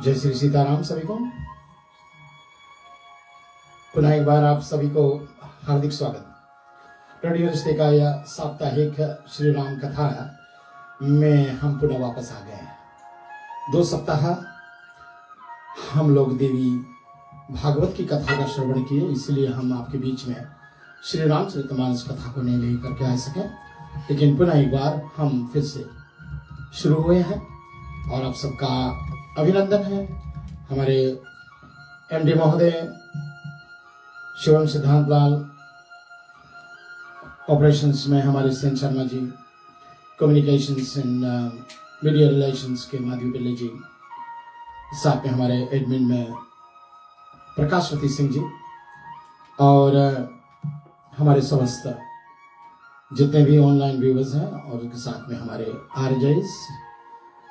जय श्री सीताराम सभी को। पुनः एक बार आप सभी को हार्दिक स्वागत। रेडियो रिश्ते का यह साप्ताहिक श्री राम कथा में हम पुनः वापस आ गए हैं। 2 सप्ताह हम लोग देवी भागवत की कथा का श्रवण किए, इसलिए हम आपके बीच में श्री रामचरितमानस कथा को नहीं लेकर के आ सके, लेकिन पुनः एक बार हम फिर से शुरू हुए हैं और आप सबका अभिनंदन है। हमारे एमडी महोदय शिवम सिद्धांत लाल, ऑपरेशंस में हमारे Sen Sharma ji, communications and media relations के माधवी पिल्ले जी, साथ में हमारे एडमिन में प्रकाशवती सिंह जी और हमारे समस्त जितने भी ऑनलाइन व्यूवर्स हैं और उनके साथ में हमारे आरजेस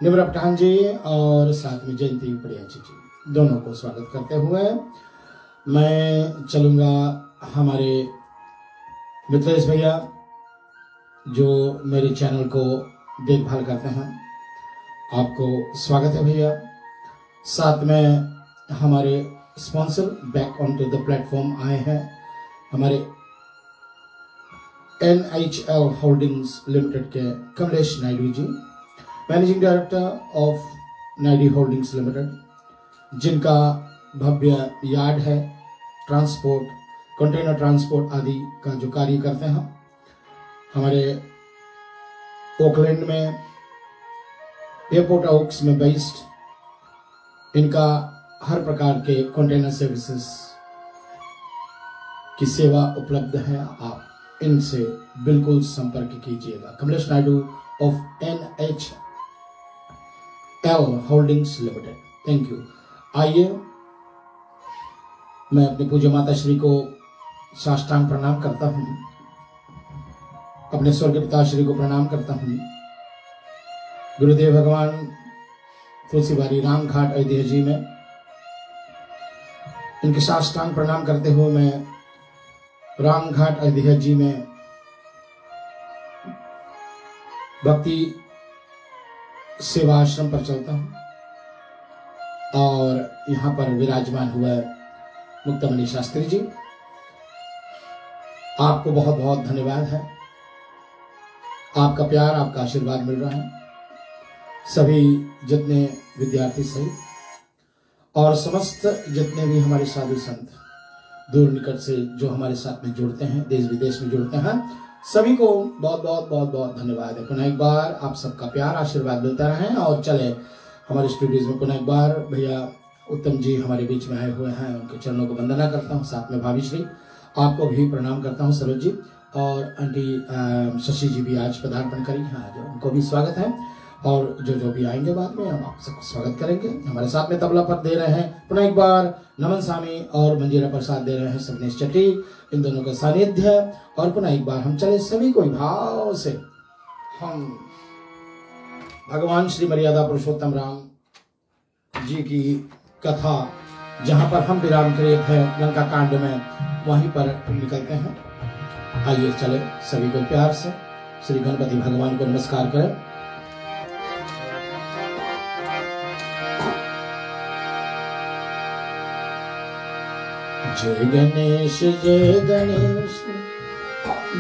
निम्र पठान जी और साथ में जयंती पड़िया जी, दोनों को स्वागत करते हुए मैं चलूँगा हमारे मित्रेश भैया जो मेरे चैनल को देखभाल करते हैं। आपको स्वागत है भैया। साथ में हमारे sponsor back on to the platform आए हैं, हमारे NHL होल्डिंग्स लिमिटेड के Kamlesh Naidu ji, managing director of Naidu holdings limited, जिनका भव्य यार्ड है, ट्रांसपोर्ट, कंटेनर ट्रांसपोर्ट आदि का जो कार्य करते हैं। हमारे ओकलैंड में एयरपोर्ट ओक्स में बेस्ड इनका हर प्रकार के कंटेनर सर्विसेज की सेवा उपलब्ध है। आप इनसे बिल्कुल संपर्क कीजिएगा। Kamlesh Naidu of NHL holdings limited. Thank you. आइए मैं अपने पूज्य माता श्री को साष्टांग प्रणाम करता हूँ, अपने स्वर्गीय पिता श्री को प्रणाम करता हूँ। गुरुदेव भगवान तुलसीबारी राम घाट अयोध्या जी में इनके साष्टांग प्रणाम करते हुए मैं राम घाट अयोध्या जी में भक्ति सेवा आश्रम पर चलता हूं और यहाँ पर विराजमान हुआ मुक्तमणि शास्त्री जी, आपको बहुत बहुत धन्यवाद है। आपका प्यार, आपका आशीर्वाद मिल रहा है। सभी जितने विद्यार्थी सहित और समस्त जितने भी हमारे साधु संत दूर निकट से जो हमारे साथ में जुड़ते हैं, देश विदेश में जुड़ते हैं, सभी को बहुत बहुत बहुत बहुत धन्यवाद है। पुनः एक बार आप सबका प्यार आशीर्वाद मिलता रहे और चले हमारे स्टूडियोज में पुनः एक बार भैया उत्तम जी हमारे बीच में आए हुए हैं, उनके चरणों को वंदना करता हूँ। साथ में भाभी श्री आपको भी प्रणाम करता हूँ, सरोज जी और आंटी शशि जी भी आज पदार्पण करी, हाँ जो उनको भी स्वागत है और जो भी आएंगे बाद में हम आप सबको स्वागत करेंगे। हमारे साथ में तबला पर दे रहे हैं पुनः एक बार नमन स्वामी और मंजीरा प्रसाद दे रहे हैं सगनेश चट्टी, इन दोनों का सानिध्य। और पुनः एक बार हम चले सभी को भाव से हम भगवान श्री मर्यादा पुरुषोत्तम राम जी की कथा जहां पर हम विराम किए थे लंका कांड में, वहीं पर निकलते हैं। आइए चले सभी को प्यार से श्री गणपति भगवान को नमस्कार करें। जय गणेश जय गणेश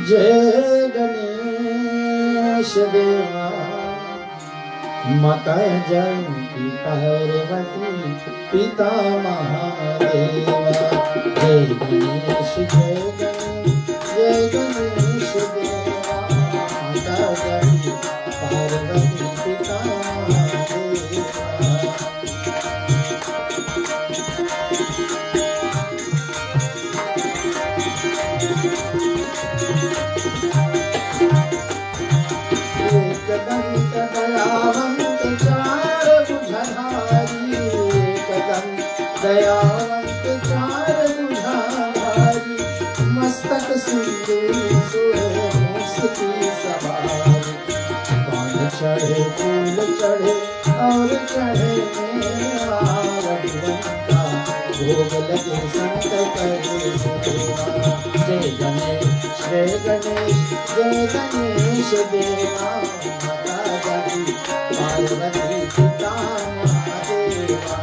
जय गणेश देवा, माता जानकी पार्वती पिता महादेवा। जय गणेश जय गणेश जय गणेश देवा, माता जानकी पार्वती पिता महादेवा। एकदंत दयावंत चार भुजधारी, एकदंत दयावंत चार भुजधारी, मस्तक सिंदूर सोहे मुस्की सवारी। पान चढ़े फूल चढ़े और चढ़े मेवा, रघुवंता भोग लगे संत करे सेवा। जय गणेश जय गणेश जय गणेश देवा, माता जानकी पार्वती पिता महादेवा।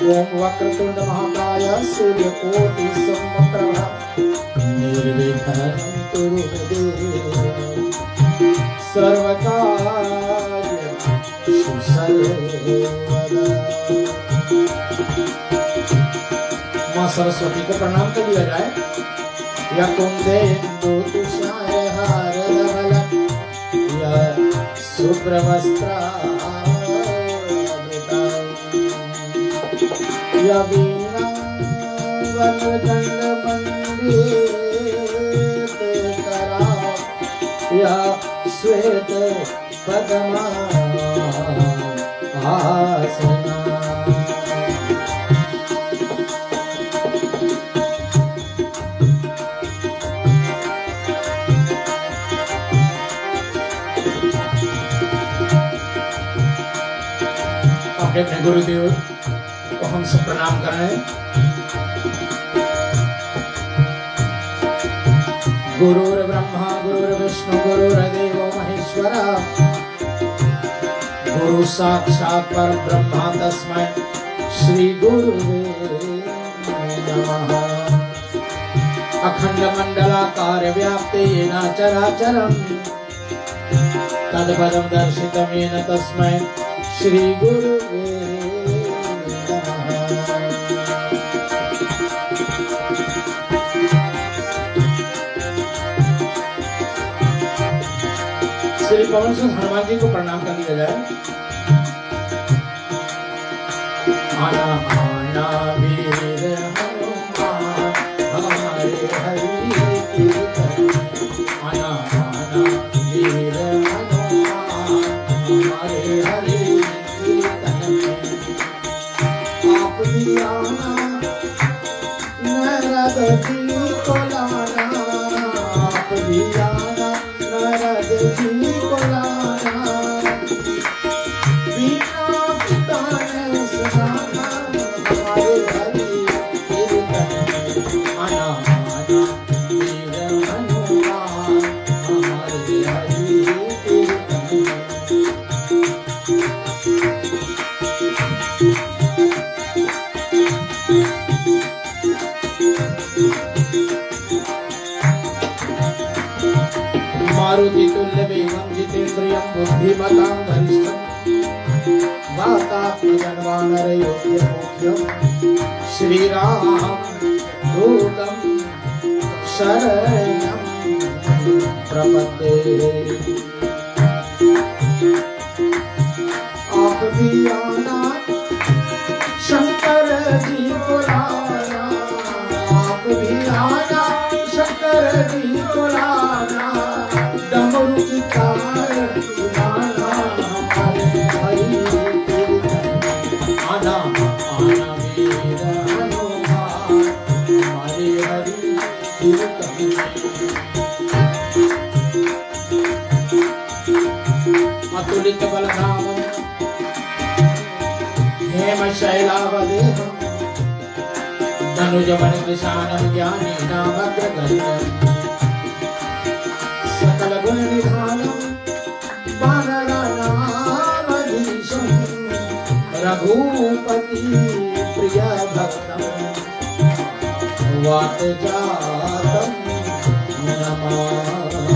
ओम वक्रतुंड महाकाय सूर्यकोटि समप्रभा निर्विघ्नं कुरु मे देव सर्वकार्येषु सर्वदा। मां सरस्वती को प्रणाम कर लिया जाए। या कुंदेन्दु तुषार हार धवल या शुभ्रवस्त्रावृता या वीणा वरदंड मंडित करा या श्वेत पद्मासना। अपने गुरुदेव को हम सब प्रणाम कर रहे हैं। गुरुर् ब्रह्मा गुरुर्विष्णु गुरुर्देव महेश्वरा गुरु साक्षात् परब्रह्म तस्मै श्री गुरुवे नमः। अखंड मंडलाकार व्याप्तेन चराचरम् तद्पदं दर्शितं येन तस्मै श्री गुरुवे नमः। श्री पवन सिंह हनुमान जी को प्रणाम कर लिया जाए। आना आना वीर हनुमान हमारे हरि कीर्तन। आना आना वीर हनुमान हमारे हरि आप भी आना नरद जी को लाना। आप भी आना नरद जी को लाना। बिना पिता ने सुनाना हमारे हरि कीर्तन। आना आना वीर हनुमान हमारे हरि कीर्तन। मारुति तुल्य वेगं जितेन्द्रियं बुद्धिमतां वरिष्ठं वातात्मजं वानरयोग्यमुख्यं श्रीराम दूतं शरणं प्रपद्ये। आप भी आना शंकर जी को लाना। आप भी आना शंकर जी को लाना। डमरू की तार सुनाना हमारे हरि कीर्तन। आना आना वीर हनुमान हमारे हरि कीर्तन। अतुलित बलधामं हेम शैलावदेहं धनुजवन कृशानं ज्ञानेनामग्रगण्यं सकल गुण निधानं वानराणामधीशं रघुपति प्रिय भक्तं वातजातं नमामि।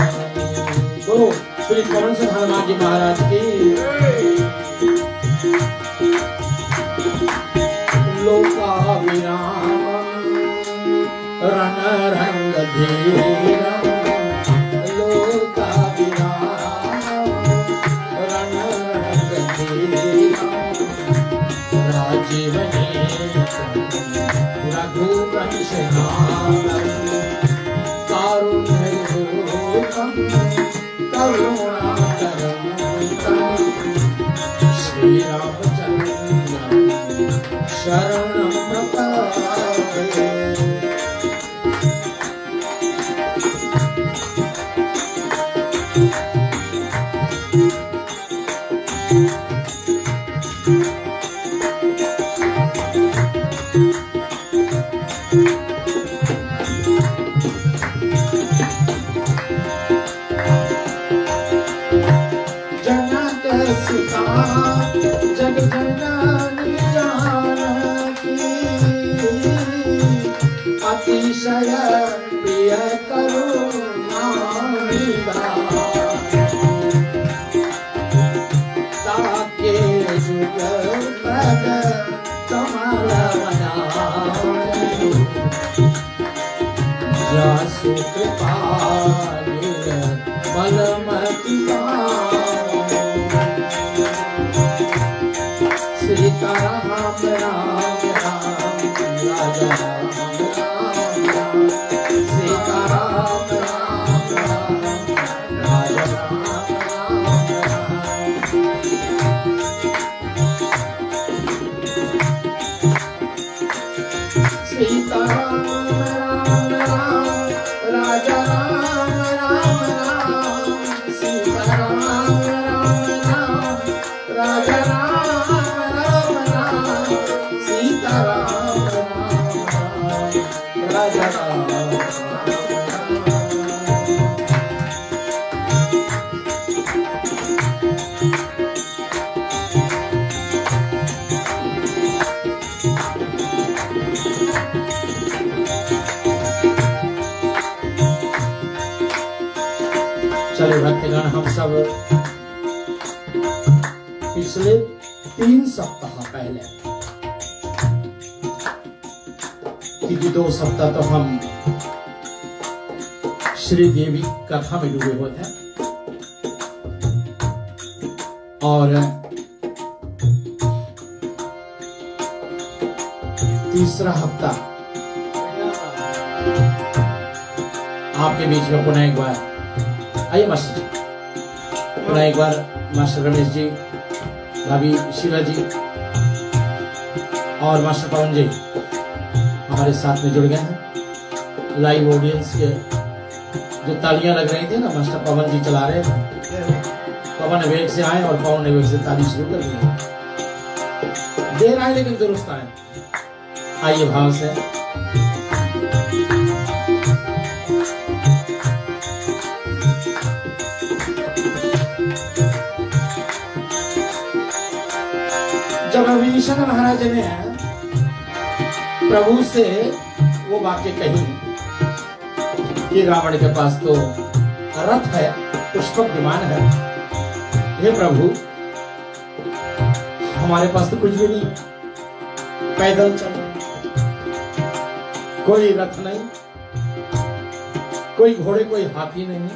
गुरु श्री पवन सिंह हनुमान जी महाराज की। लोकाभिरामं रणरङ्गधीरं लोकाभिरामं रणरङ्गधीरं राजीवनेत्रं रघुवंशनाथं कारुण्यरूपं करुणाकरं श्रीरामचन्द्रं शरणं प्रपद्ये। अतिशय प्रिय करुणा ताके जुग पद कमल जासु कृपा बलमती सीताराम राम राम राजा राम राम सीताराम राम राम राजा सीताराम राम राम राजा राम राम राम सीताराम राम राम राजा राम राम राम सीताराम राम राम राजा राम चले भक्तगण, हम सब पिछले 3 सप्ताह पहले क्योंकि 2 सप्ताह तो हम श्री देवी कथा में डूबे हुए थे और तीसरा हफ्ता आपके बीच में पुनः एक बार आइए मास्टर जी, पुनः एक बार मास्टर रमेश जी, भाभी शीला जी और मास्टर पवन जी हमारे साथ में जुड़ गए हैं। लाइव ऑडियंस के जो तालियां लग रही थी ना, मास्टर पवन जी चला रहे थे। पवन वेग से आए और पवन वेग से ताली शुरू कर दी। देर आए लेकिन दुरुस्त आए। आइए भाव से जब विभीषण महाराज ने प्रभु से वो वाक्य कही कि रावण के पास तो रथ है, पुष्पक विमान है, हे प्रभु हमारे पास तो कुछ भी नहीं, पैदल चल, कोई रथ नहीं, कोई घोड़े, कोई हाथी नहीं,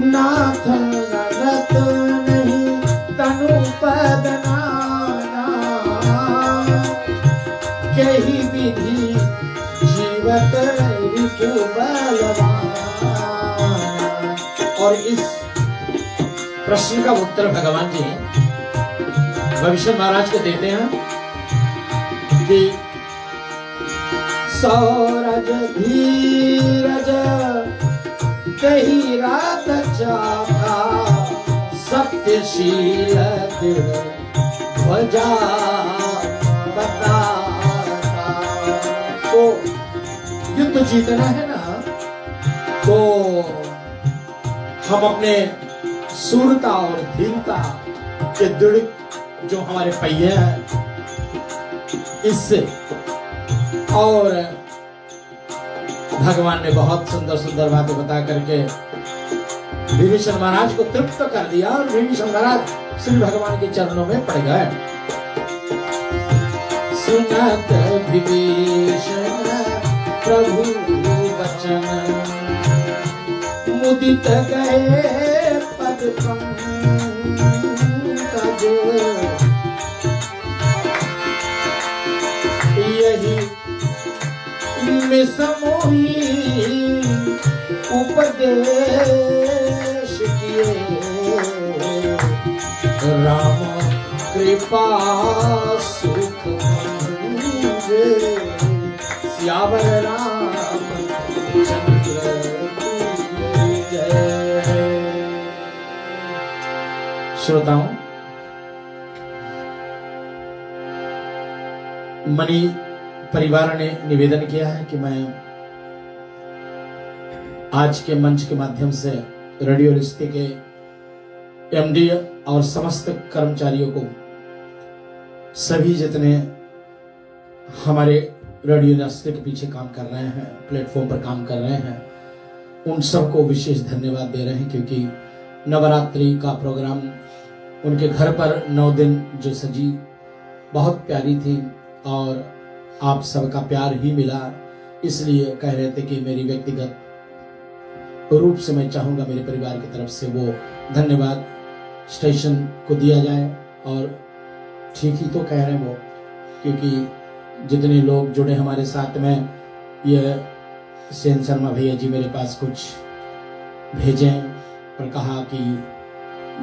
नाथ रथ नहीं तनु पद नाना, कही विधि जीवत रिपु बलवान। और इस प्रश्न का उत्तर भगवान जी विभीषण महाराज को देते हैं कि सौरज धीरज कही रात चाका, सत्यशील ध्वजा बताता। तो युद्ध जीतना है ना, तो हम अपने सूरता और धीरता के दृढ़ जो हमारे पहिए हैं इससे, और भगवान ने बहुत सुंदर सुंदर बातें बता करके विभीषण महाराज को तृप्त कर दिया और विभीषण महाराज श्री भगवान के चरणों में पड़ गए। सुनत विभीषण प्रभु वचन, मुदित गए पद पंकज, यही में समोही उपदेश किए, राम कृपा सुख मुझे, सियावर रामचंद्र की जय। श्रोताओं, मणि परिवार ने निवेदन किया है कि मैं आज के मंच के माध्यम से रेडियो रिश्ते के एमडी और समस्त कर्मचारियों को, सभी जितने हमारे रेडियो रास्ते के पीछे काम कर रहे हैं, प्लेटफॉर्म पर काम कर रहे हैं, उन सबको विशेष धन्यवाद दे रहे हैं, क्योंकि नवरात्रि का प्रोग्राम उनके घर पर 9 दिन जो सजी बहुत प्यारी थी और आप सबका प्यार ही मिला। इसलिए कह रहे थे कि मेरी व्यक्तिगत रूप से मैं चाहूंगा मेरे परिवार की तरफ से वो धन्यवाद स्टेशन को दिया जाए। और ठीक ही तो कह रहे हैं वो, क्योंकि जितने लोग जुड़े हमारे साथ में, ये सेन शर्मा भैया जी मेरे पास कुछ भेजे और कहा कि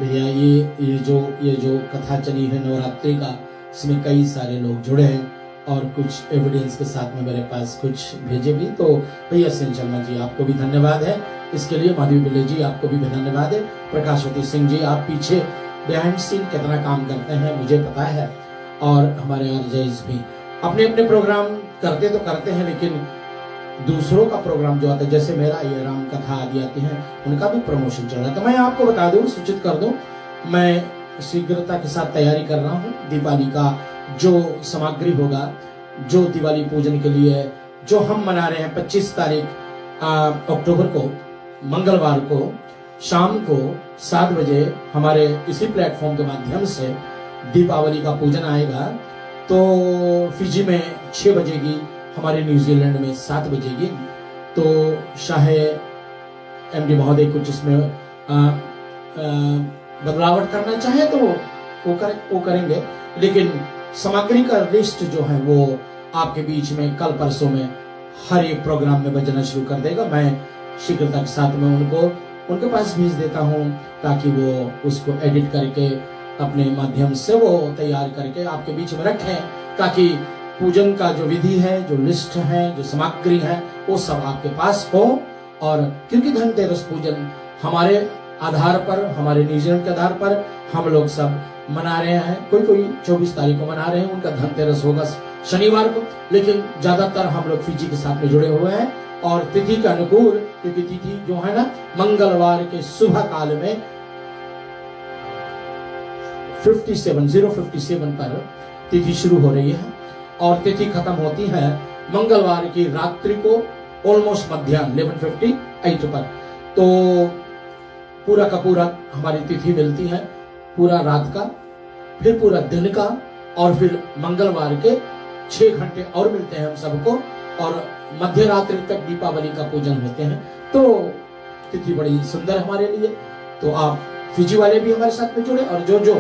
भैया ये जो कथा चली है नवरात्रि का, इसमें कई सारे लोग जुड़े हैं और कुछ एविडेंस के साथ में मेरे पास कुछ भेजे भी। तो भैया सेन शर्मा जी आपको भी धन्यवाद है इसके लिए। माधवी बिल्ले जी आपको भी धन्यवाद है। प्रकाशवती सिंह जी आप पीछे बिहाइंड सीन कितना काम करते हैं मुझे पता है, और हमारे आरजेज भी अपने अपने प्रोग्राम करते तो करते हैं, लेकिन दूसरों का प्रोग्राम जो आता है, जैसे मेरा ये राम कथा आदि आती है, उनका भी प्रमोशन चल रहा है। तो मैं आपको बता दूं, सूचित कर दूं, मैं शीघ्रता के साथ तैयारी कर रहा हूँ। दिवाली का जो सामग्री होगा, जो दिवाली पूजन के लिए जो हम मना रहे हैं 25 तारीख अक्टूबर को, मंगलवार को शाम को 7 बजे हमारे इसी प्लेटफॉर्म के माध्यम से दीपावली का पूजन आएगा। तो फिजी में 6 बजेगी, हमारे न्यूजीलैंड में 7 बजेगी। तो शाहे एमडी महोदय कुछ इसमें बदलावट करना चाहे तो वो करेंगे, लेकिन सामग्री का लिस्ट जो है वो आपके बीच में कल परसों में हर एक प्रोग्राम में बजना शुरू कर देगा। मैं शीघ्रता के साथ में उनके पास भेज देता हूँ, ताकि वो उसको एडिट करके अपने माध्यम से वो तैयार करके आपके बीच में रखें, ताकि पूजन का जो विधि है, जो लिस्ट है, जो सामग्री है, वो सब आपके पास हो। और क्योंकि धनतेरस पूजन हमारे आधार पर, हमारे न्यूजीलैंड के आधार पर हम लोग सब मना रहे हैं। कोई 24 तारीख को मना रहे हैं, उनका धनतेरस होगा शनिवार को, लेकिन ज्यादातर हम लोग फिजी के साथ में जुड़े हुए हैं। और तिथि का अनुकूल, क्योंकि तिथि जो है ना, मंगलवार के सुबह काल में 057 पर तिथि शुरू हो रही है और तिथि खत्म होती है मंगलवार की रात्रि को ऑलमोस्ट मध्याह्न 11:58 पर। तो पूरा का पूरा हमारी तिथि मिलती है, पूरा रात का, फिर पूरा दिन का, और फिर मंगलवार के 6 घंटे और मिलते हैं हम सबको, और मध्य रात्रि तक दीपावली का पूजन होते हैं। तो तिथि बड़ी सुंदर हमारे लिए। तो आप फिजी वाले भी हमारे साथ में जुड़े, और जो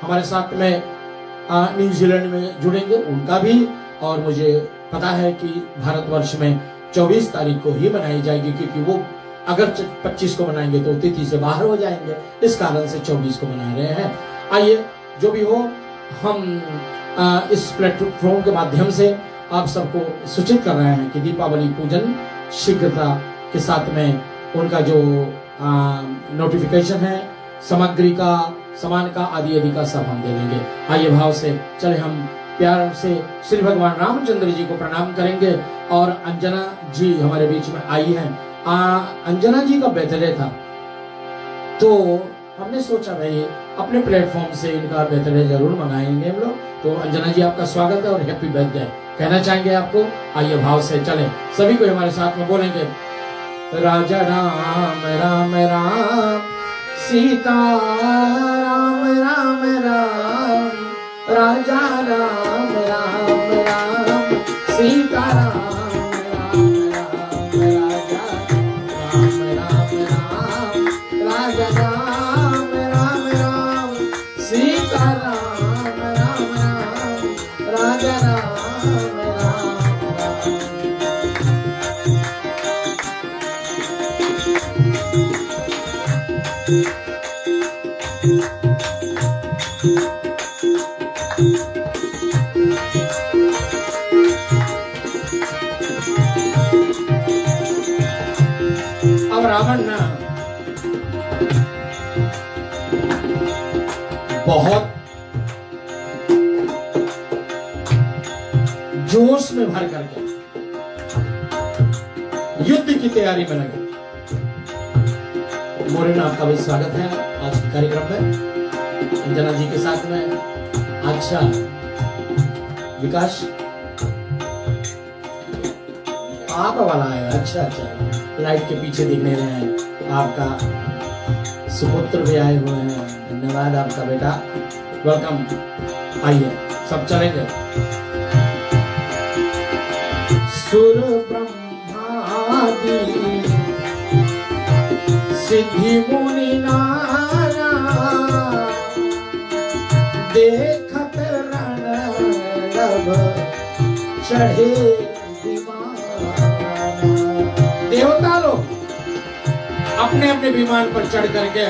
हमारे साथ में न्यूजीलैंड में जुड़ेंगे उनका भी। और मुझे पता है कि भारतवर्ष में 24 तारीख को ही मनाई जाएगी, क्योंकि वो अगर 25 को मनाएंगे तो तिथि से बाहर हो जाएंगे, इस कारण से 24 को मना रहे हैं। आइए, जो भी हो, हम इस प्लेटफॉर्म के माध्यम से आप सबको सूचित कर रहे हैं कि दीपावली पूजन शीघ्रता के साथ में उनका जो नोटिफिकेशन है, सामग्री का, सामान का, आदि का सब हम दे देंगे। आइए भाव से चले हम प्यार से श्री भगवान रामचंद्र जी को प्रणाम करेंगे। और अंजना जी हमारे बीच में आई हैं। अंजना जी का बर्थडे था, तो हमने सोचा भाई अपने प्लेटफॉर्म से इनका बर्थडे जरूर मनाएंगे हम लोग। तो अंजना जी आपका स्वागत है और हैप्पी बर्थडे कहना चाहेंगे आपको। आइए भाव से चले, सभी को हमारे साथ में बोलेंगे, राजा राम राम राम, सीता राम राम राम, राजा राम राम राम, सीता राम राम राम, राजा राम राम राम, सीता राम राम राम, राजा राम राम राम। अब रावण ना बहुत जोश में भर करके युद्ध की तैयारी में लगे। मोरेना आपका भी स्वागत है आज के कार्यक्रम में, अंजना जी के साथ में। अच्छा विकास आप वाला है। अच्छा अच्छा, लाइट के पीछे दिखने रहे हैं। आपका सुपुत्र भी आए हुए हैं। धन्यवाद आपका बेटा, वेलकम। आइए सब चलेंगे। सुर ब्रह्मादि सिद्धि मुनि नाना देखत रण रव चढ़े देवता लोग अपने अपने विमान पर चढ़ करके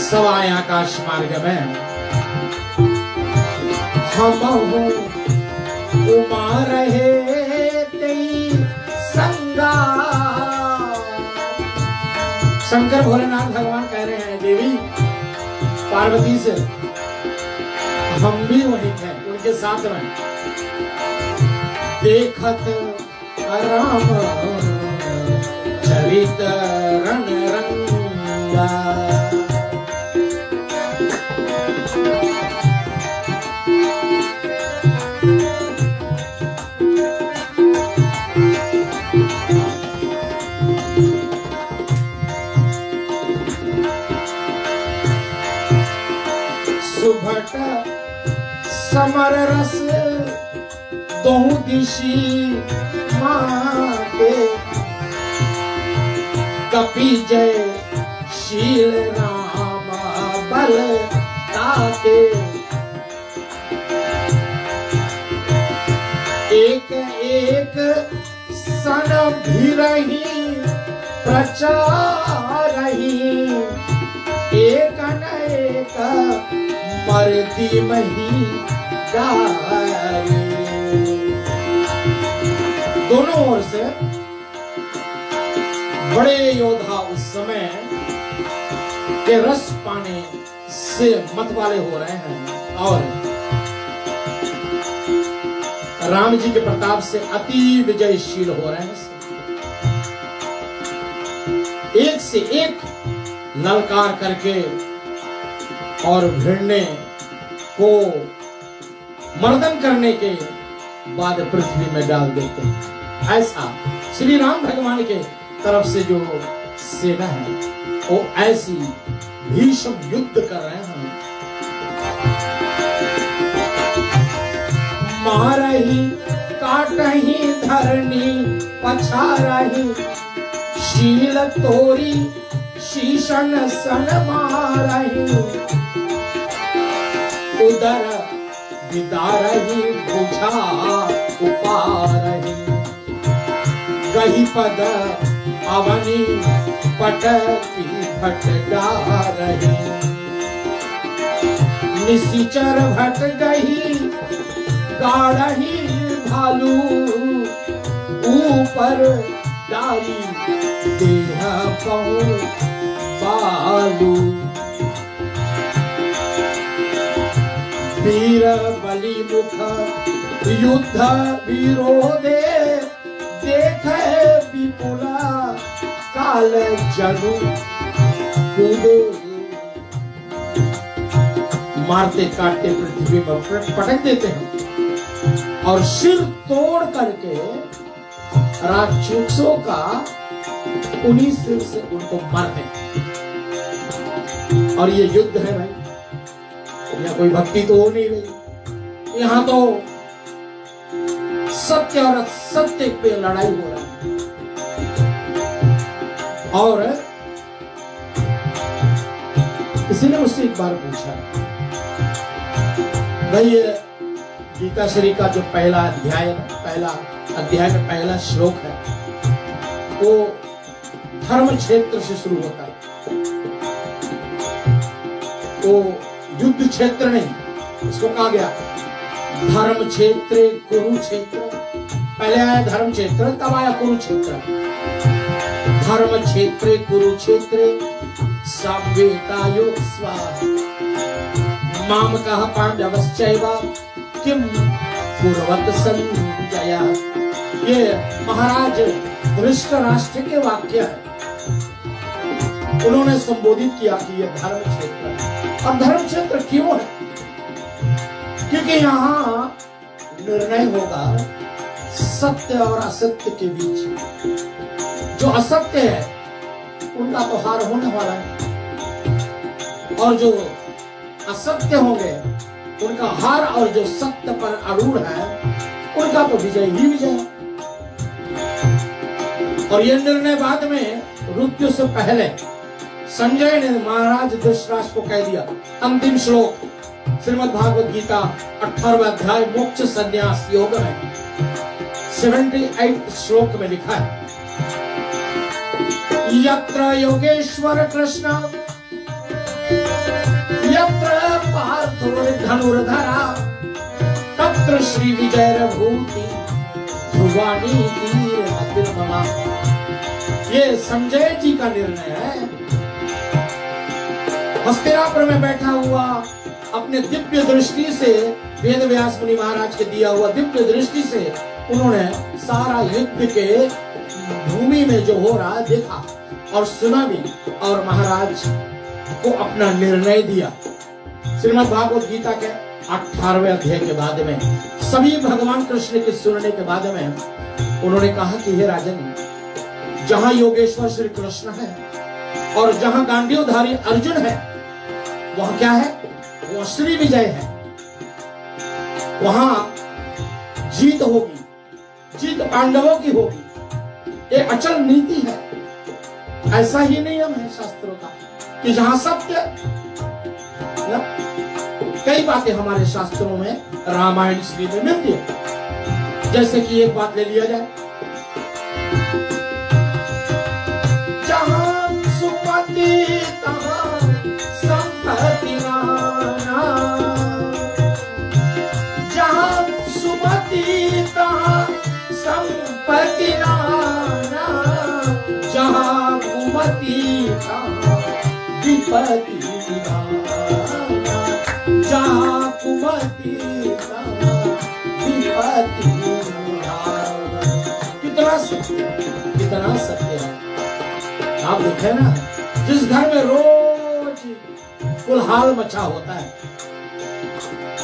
सवाए आकाश मार्ग में हम उमा रहे तेई संगा। शंकर भोलेनाथ भगवान कह रहे हैं देवी पार्वती से हम भी वहीं थे उनके साथ में। देखत राम चरित रण रंगा। सुभट समर रस दोहु दिशी माते कपि जय शील राम बल ताते। एक एक सन भीरही प्रचारही एक न एक मरती मही गारी। दोनों ओर से बड़े योद्धा उस समय के रस पाने से मतवाले हो रहे हैं और राम जी के प्रताप से अति विजयशील हो रहे हैं। एक से एक ललकार करके और भिड़ने को मर्दन करने के बाद पृथ्वी में डाल देते हैं। ऐसा श्री राम भगवान के तरफ से जो सेना है वो ऐसी भीषण युद्ध कर रहे हैं। मारही काटही धरनी पछारही शील तोरी शीशन सन मारही उदर विदारही बुझा उपारही गही पद अवनी पटकी भटगारही निशिचर भट गही गाढ़ही भालू ऊपर डाली देह पहु बालू। वीर बलि मुख युद्ध विरोधे देखे विपुला काल जनु कूदे। मारते काटते पृथ्वी में पटक देते हैं और सिर तोड़ करके राक्षसों का उन्हीं सिर से उनको मारते हैं। और ये युद्ध है भाई, यहाँ कोई भक्ति तो हो नहीं रही, यहाँ तो सत्य और असत्य पे लड़ाई हो रहा है। और किसी ने मुझसे एक बार पूछा भाई ये गीता श्री का जो पहला अध्याय में पहला श्लोक है वो धर्म क्षेत्र से शुरू होता है, वो युद्ध क्षेत्र नहीं, उसको कहा गया धर्म क्षेत्र कुरुक्षेत्र। पहले आया धर्म क्षेत्र तब आया कुरुक्षेत्र। धर्म क्षेत्र कुरुक्षेत्र साम्वेतायो स्वाहा माम कह पांडवश्चैव किम कुर्वत संजय। ये महाराज धृतराष्ट्र के वाक्य है, उन्होंने संबोधित किया कि यह धर्म क्षेत्र है। और धर्म क्षेत्र क्यों है? क्योंकि यहाँ निर्णय होगा सत्य और असत्य के बीच। जो असत्य है उनका तो हार होने वाला है, और जो असत्य होंगे उनका हार, और जो सत्य पर अरूढ़ है उनका तो विजय ही विजय है। और यह निर्णय बाद में मृत्यु से पहले संजय ने महाराज धृतराष्ट्र को कह दिया। अंतिम श्लोक श्रीमद् भागवत गीता 18वां अध्याय मोक्ष संन्यास योग में 78 श्लोक में लिखा है, यत्र योगेश्वर कृष्ण यत्र पार्थो धनुर्धरा तत्र श्री विजय भूति ध्रुवाणी तीर। ये संजय जी का निर्णय है। हस्तिनापुर में बैठा हुआ अपने दिव्य दृष्टि से, वेद व्यास मुनि महाराज के दिया हुआ दिव्य दृष्टि से उन्होंने सारा युद्ध के भूमि में जो हो रहा देखा और सुना भी, और महाराज को अपना निर्णय दिया। श्रीमद् भागवत गीता के 18वें अध्याय के बाद में सभी भगवान कृष्ण के सुनने के बाद में उन्होंने कहा कि हे राजन, जहां योगेश्वर श्री कृष्ण है और जहां गांडीवधारी अर्जुन है, वहां क्या है? वो श्री विजय है। वहां जीत होगी, जीत पांडवों की होगी। ये अचल नीति है। ऐसा ही नियम है शास्त्रों का कि जहां सत्य, कई बातें हमारे शास्त्रों में रामायण श्री में मिलती है। जैसे कि एक बात ले लिया जाए, जहां सुमति तहां संपत्ति नाना, जहां सुमति तहां संपत्ति नाना, जहां कुमति तहां विपत्ति नाना, जहां कुमति तहां विपत्ति नाना। कितना सत्य, कितना सत्य है। आप देखें ना, जिस घर में रोज कुलहाल मचा होता है,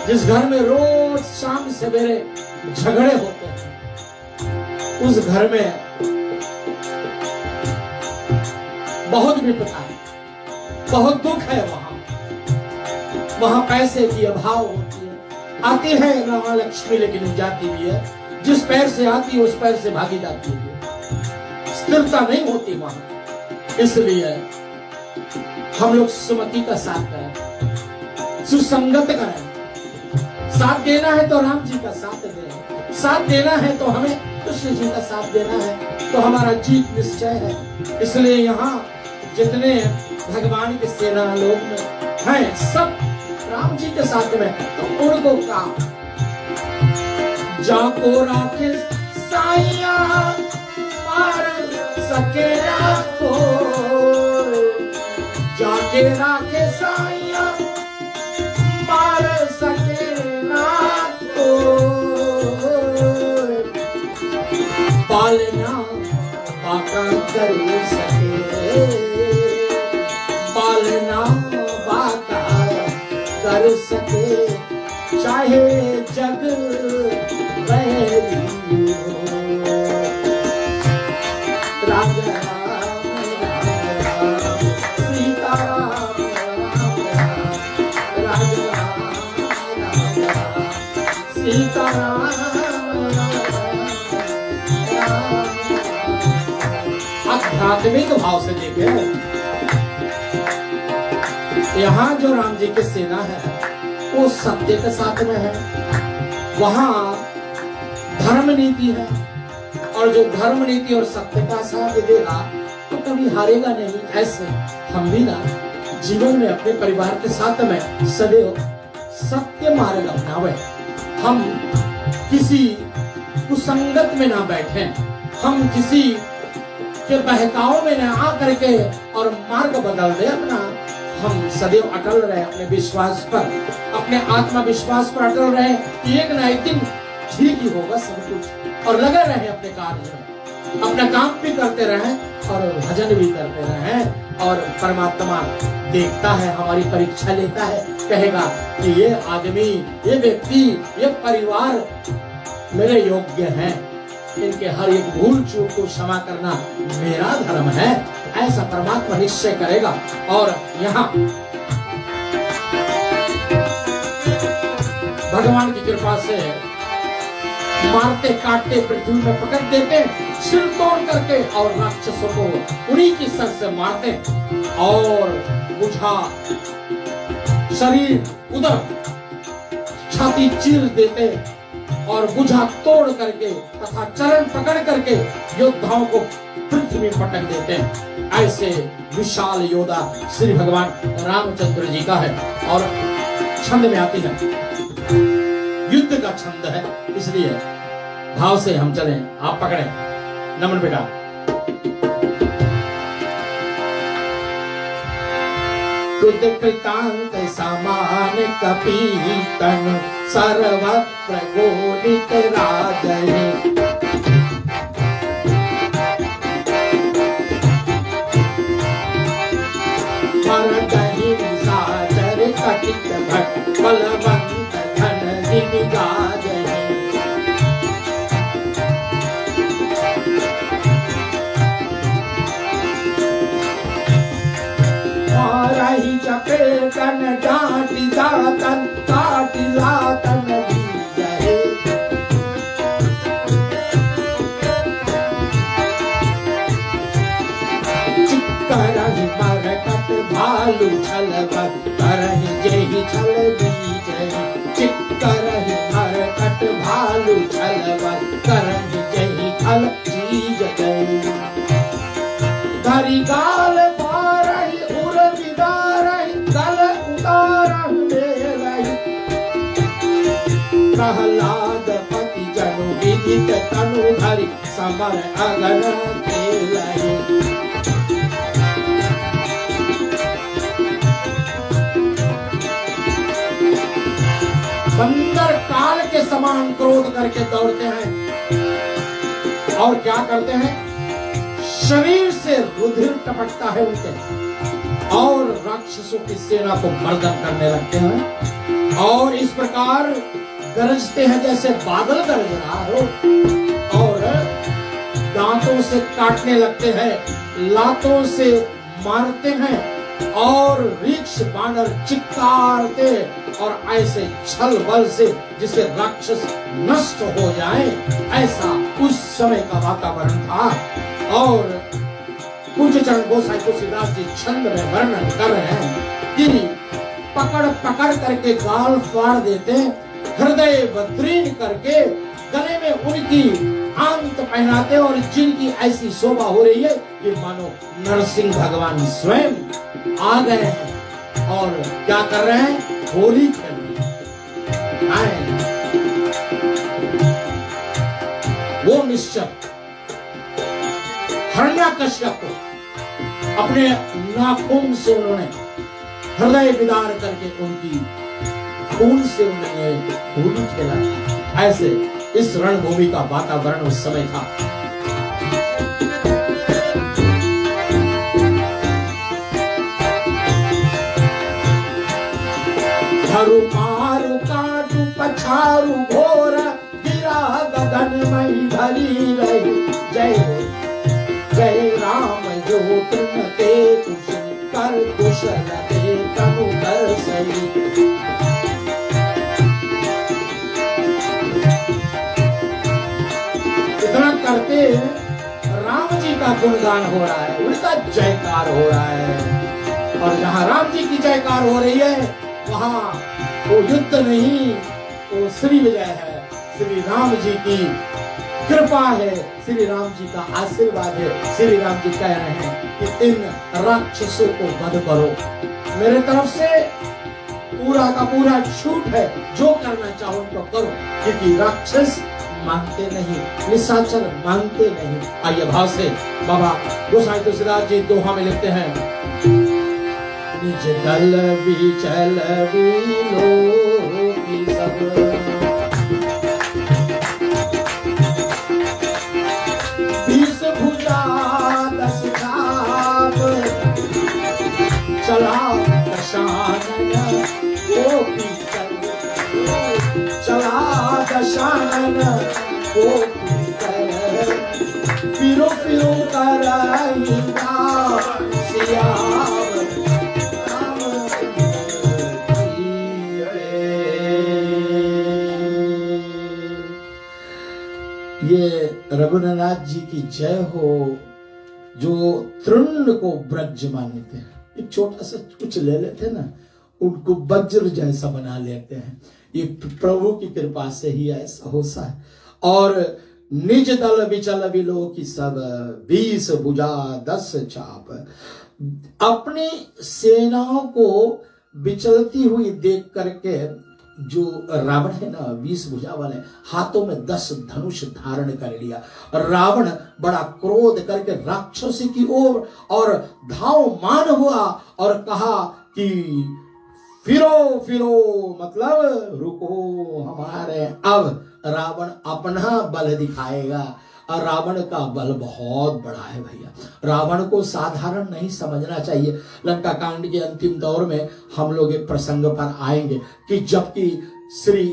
जिस घर में रोज शाम सवेरे झगड़े होते हैं, उस घर में बहुत विपदा है, बहुत दुख है। वहां पैसे की अभाव होती है। आती है महालक्ष्मी लेकिन जाती भी है। जिस पैर से आती है उस पैर से भागी जाती है। स्थिरता नहीं होती वहां। इसलिए हम लोग सुमति का साथ करें, सुसंगत करें। साथ देना है तो राम जी का साथ दें, साथ देना है तो हमें कृष्ण जी का साथ देना है, तो हमारा जीत निश्चय है। इसलिए यहाँ जितने भगवान के सेना लोग में हैं, सब राम जी के साथ में, तो उनको का जाको राखे साइया मार सकेला को, जाके राखे साइया मार सकेला को, पालना बाका कर सके, पालना बाका कर सके, चाहे जग वैरी हो। राम राम राम सीता राम राम राम, राम राम सीता आध्यात्मिक भाव से देखें, यहाँ जो राम जी की सेना है वो सत्य के साथ में है। वहां धर्म नीति है, और जो धर्म नीति और सत्य का साथ देगा तो कभी हारेगा नहीं। ऐसे हम भी ना जीवन में अपने परिवार के साथ में सदैव सत्य मार्ग अपनावे। हम किसी कुसंगत में ना बैठे, हम किसी के बहकाव में न आकर के और मार्ग बदल दे अपना। हम सदैव अटल रहे अपने विश्वास पर, अपने आत्मविश्वास पर अटल रहे कि एक ना एक दिन ठीक ही होगा सब कुछ, और लगे रहे अपने कार्य में, अपना काम भी करते रहे और भजन भी करते रहे। और परमात्मा देखता है, हमारी परीक्षा लेता है, कहेगा कि ये आदमी, ये व्यक्ति, ये परिवार मेरे योग्य है। इनके हर एक भूल चूक को क्षमा करना मेरा धर्म है, ऐसा परमात्मा निश्चय करेगा। और यहाँ भगवान की कृपा से मारते काटते पृथ्वी में पटक देते, सिर तोड़ करके, और राक्षसों को उन्हीं की सर से मारते और बुझा शरीर उधर छाती चीर देते और बुझा तोड़ करके तथा चरण पकड़ करके योद्धाओं को पृथ्वी में पटक देते हैं। ऐसे विशाल योद्धा श्री भगवान रामचंद्र जी का है। और छंद में आती है, युद्ध का छंद है, इसलिए भाव से हम चलें। आप पकड़े नमन बेटा। कृतांत समान कपीतन सर्वत्र गोलित राजहि, मरदहि निशाचर कटित भट बलवंत धन दिनिगाजहि। मारहि जपे कन डांटी दातन काटी लातन बीजहे, चिक्करहि मरकट भालू छलबत करहि जेहि छल बीजहे, चिक्करहि मरकट भालू छलबत करहि जेहि छल बीजहे। धरि गाल मारहि उर विदारहि गल उतारहि मेरहि, प्रहलाद पति जनु विदित तनु धरि समर अगन खेलहि। बंदर काल के समान क्रोध करके दौड़ते हैं और क्या करते हैं, शरीर से रुधिर टपकता है उनके, और राक्षसों की सेना को मर्दन करने लगते हैं। और इस प्रकार गरजते हैं जैसे बादल गरज रहा हो, और दांतों से काटने लगते हैं, लातों से मारते हैं, और रीक्ष बानर चिक्कारते, और ऐसे छल बल से जिसे राक्षस नष्ट हो जाए, ऐसा उस समय का वातावरण था। और पूज्य चरण गोसाई तुलसीदास जी छंद में वर्णन कर रहे हैं कि पकड़ पकड़ करके गाल फाड़ देते, हृदय बद्रीन करके गले में उनकी आंत पहनाते, और जिनकी ऐसी शोभा हो रही है कि मानो नरसिंह भगवान स्वयं आ गए हैं और क्या कर रहे हैं, होली खेल रहे हैं। वो निश्चय हिरण्यकश्यप को अपने नाखून से उन्होंने हृदय विदार करके उनकी खून से उन्होंने होली खेला। ऐसे इस रणभूमि का वातावरण उस समय था। धरु मारु काटु पछारु घोर गिरा गगन मई धरी रही। जय जय राम जो तुम ते कुश कर कुशल ते तनु कर सही। इतना करते राम जी का गुणगान हो रहा है, उनका जयकार हो रहा है। और जहाँ राम जी की जयकार हो रही है वहाँ वो युद्ध नहीं, वो श्री विजय है, श्री राम जी की कृपा है, श्री राम जी का आशीर्वाद है। श्री राम जी कह रहे हैं कि इन राक्षसों को वध करो, मेरे तरफ से पूरा का पूरा छूट है, जो करना चाहो उनको करो, क्योंकि राक्षस मानते नहीं, निशाचर मानते नहीं। आइए भाव से बाबा गोसाई तुलसीदास जी दोहा में लिखते हैं, निज दल विचल विलो सब चला दशानन गोपी चला दशानन गोपी ये रघुनाथ जी की जय हो, जो तृण को ब्रज मानते हैं, एक छोटा सा कुछ ले लेते ना, उनको वज्र जैसा बना लेते हैं। ये प्रभु की कृपा से ही ऐसा होता है। और निज दल विचल विलो की सब 20 भुजा 10 चाप। अपनी सेनाओं को विचलती हुई देख करके जो रावण है ना, 20 भुजा वाले, हाथों में 10 धनुष धारण कर लिया। रावण बड़ा क्रोध करके राक्षसी की ओर और धावमान हुआ और कहा कि फिरो फिरो, मतलब रुको हमारे। अब रावण अपना बल दिखाएगा और रावण का बल बहुत बड़ा है भैया। रावण को साधारण नहीं समझना चाहिए। लंका कांड के अंतिम दौर में हम लोग एक प्रसंग पर आएंगे कि जबकि श्री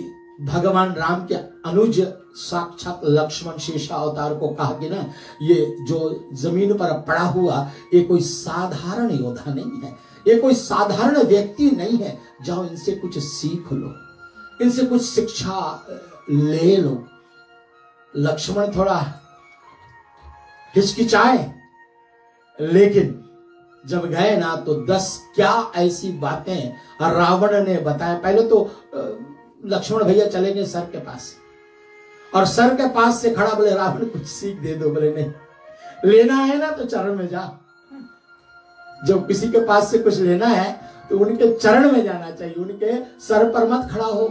भगवान राम के अनुज साक्षात लक्ष्मण शेषा अवतार को कहा कि ना, ये जो जमीन पर पड़ा हुआ ये कोई साधारण योद्धा नहीं है, ये कोई साधारण व्यक्ति नहीं है, जाओ इनसे कुछ सीख लो, इनसे कुछ शिक्षा ले लो। लक्ष्मण थोड़ा हिचकिचाए, लेकिन जब गए ना तो 10 क्या ऐसी बातें रावण ने बताया। पहले तो लक्ष्मण भैया चले गए सर के पास, और सर के पास से खड़ा बोले रावण कुछ सीख दे दो। बोले नहीं, लेना है ना तो चरण में जा। जब किसी के पास से कुछ लेना है तो उनके चरण में जाना चाहिए, उनके सर पर मत खड़ा हो।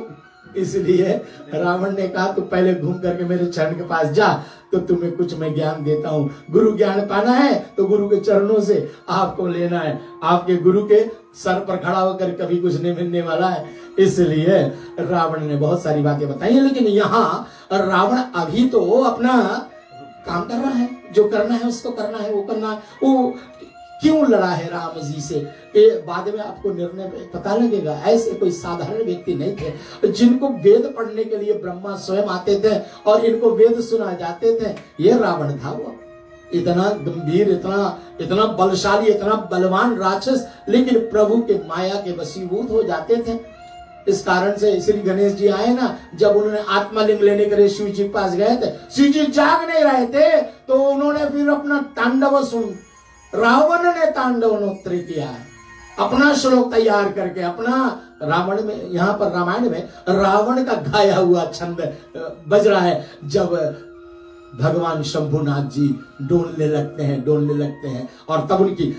इसलिए रावण ने कहा तू पहले घूम करके मेरे चरण के पास जा, तो तुम्हें कुछ मैं ज्ञान देता हूं। गुरु ज्ञान पाना है तो गुरु के चरणों से आपको लेना है, आपके गुरु के सर पर खड़ा होकर कभी कुछ नहीं मिलने वाला है। इसलिए रावण ने बहुत सारी बातें बताई हैं, लेकिन यहाँ रावण अभी तो अपना काम कर रहा है, जो करना है उसको करना है, वो करना है। वो क्यों लड़ा है राम जी से, ये बाद में आपको निर्णय पता लगेगा। ऐसे कोई साधारण व्यक्ति नहीं थे जिनको वेद पढ़ने के लिए ब्रह्मा स्वयं आते थे और इनको वेद सुना जाते थे। ये रावण था, वो इतना गंभीर, इतना बलशाली, इतना बलवान राक्षस, लेकिन प्रभु के माया के वशीभूत हो जाते थे। इस कारण से श्री गणेश जी आए ना, जब उन्होंने आत्मलिंग लेने के लिए शिव जी के पास गए थे, शिव जी जाग नहीं रहे थे, तो उन्होंने फिर अपना तांडव सुन, रावण ने तांडव नृत्य किया है, अपना श्लोक तैयार करके। अपना रावण में, यहाँ पर रामायण में रावण का गाया हुआ छंद बज रहा है। जब भगवान शंभुनाथ जी डोलने लगते हैं और तब उनकी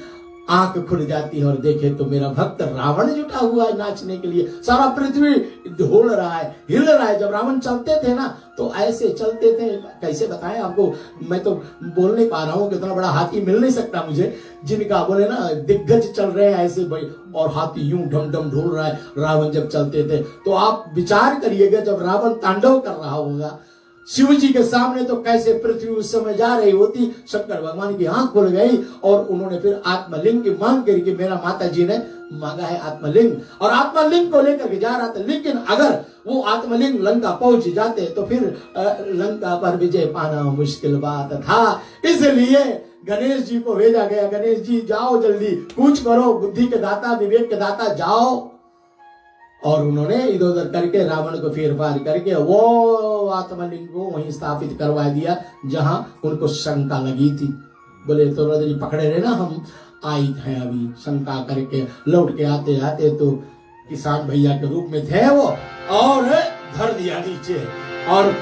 आंख खुल जाती है और देखे तो मेरा भक्त रावण जुटा हुआ है नाचने के लिए। सारा पृथ्वी ढोल रहा है, हिल रहा है। जब रावण चलते थे ना तो ऐसे चलते थे, कैसे बताएं आपको, मैं तो बोल नहीं पा रहा हूँ, कितना बड़ा हाथी मिल नहीं सकता मुझे जिनका बोले ना दिग्गज चल रहे हैं ऐसे भाई, और हाथी यूं ढम ढम ढोल रहा है रावण जब चलते थे। तो आप विचार करिएगा जब रावण तांडव कर रहा होगा शिव जी के सामने तो कैसे पृथ्वी उस समय जा रही होती। शंकर भगवान की आंख खुल गई और उन्होंने फिर आत्मलिंग की मांग करी कि मेरा माता जी ने मांगा है आत्मलिंग, और आत्मलिंग को लेकर के जा रहा था। लेकिन अगर वो आत्मलिंग लंका पहुंच जाते तो फिर लंका पर विजय पाना मुश्किल बात था। इसलिए गणेश जी को भेजा गया, गणेश जी जाओ जल्दी, कूच करो, बुद्धि के दाता, विवेक के दाता, जाओ। और उन्होंने इधर उधर करके रावण को फेर फार करके वो आत्मलिंग को वहीं स्थापित करवा दिया जहां उनको शंका लगी थी। बोले तो रजनी पकड़े रहे ना, हम आई थे अभी शंका करके, लौट के आते आते तो किसान भैया के रूप में थे वो, और धर दिया नीचे। और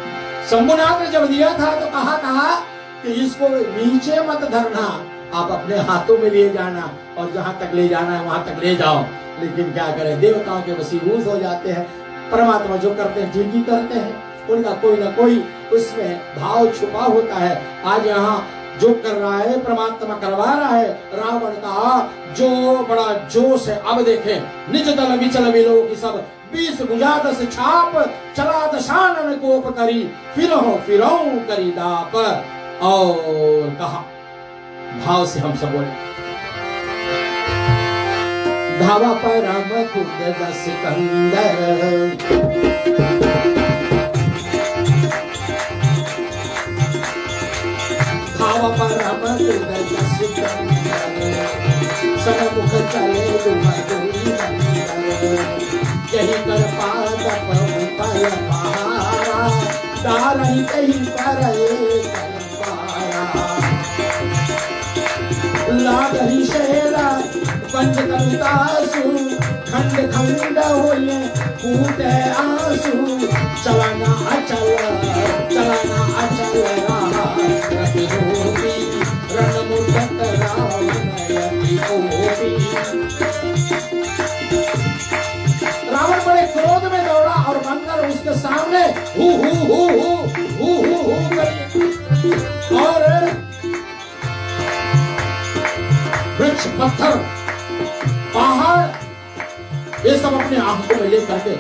शंभुनाथ ने जब दिया था तो कहा कि इसको नीचे मत धरना, आप अपने हाथों में ले जाना और जहां तक ले जाना है वहां तक ले जाओ। लेकिन क्या करें, देवताओं के वशीभूत हो जाते हैं। परमात्मा जो करते हैं ठीक ही करते हैं, उनका कोई ना कोई उसमें भाव छुपा होता है। आज यहाँ जो कर रहा है परमात्मा करवा रहा है। रावण का जो बड़ा जोश है, अब देखें, निज दल विचल विलो की सब 20 भुजा 10 छाप, चला दशानन कोप करी, फिरौ करी दाप। और कहा भाव से हम सब बोले, धावा परम खुद दस कंदर, धावा परम खुद दस कंदर, सनमुख चले दुमदुरी मंदर, यही कर पाद पल पहारा, डारही कहीं पर लादही शेरा पंच कवितासु खंड खंड होइए फूटे आंसू चलना अचल रतिरूपी रणमुदत रावण यति कोपी। रावण बड़े क्रोध में दौड़ा और बंदर उसके सामने हु और वृक्ष पत्थर पहाड़ ये सब अपने आंखों में लेकर के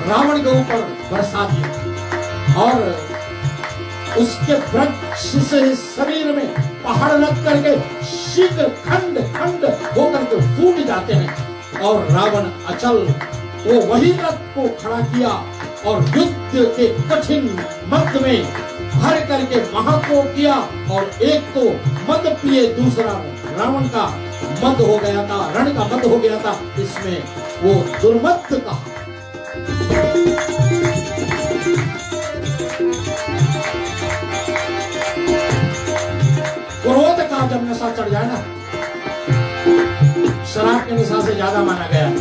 रावण के ऊपर बरसा दिया और उसके वृक्ष से शरीर में पहाड़ लग करके शीघ्र खंड खंड होकर के फूट जाते हैं। और रावण अचल वो वही रथ को खड़ा किया और युद्ध के कठिन मध्य में भर करके महाकोप किया। और एक तो मद पिए, दूसरा रावण का मद हो गया था, रण का मद हो गया था, इसमें वो दुर्मत कहा। क्रोध का जब नशा चढ़ जाए ना, शराब के नशा से ज्यादा माना गया है।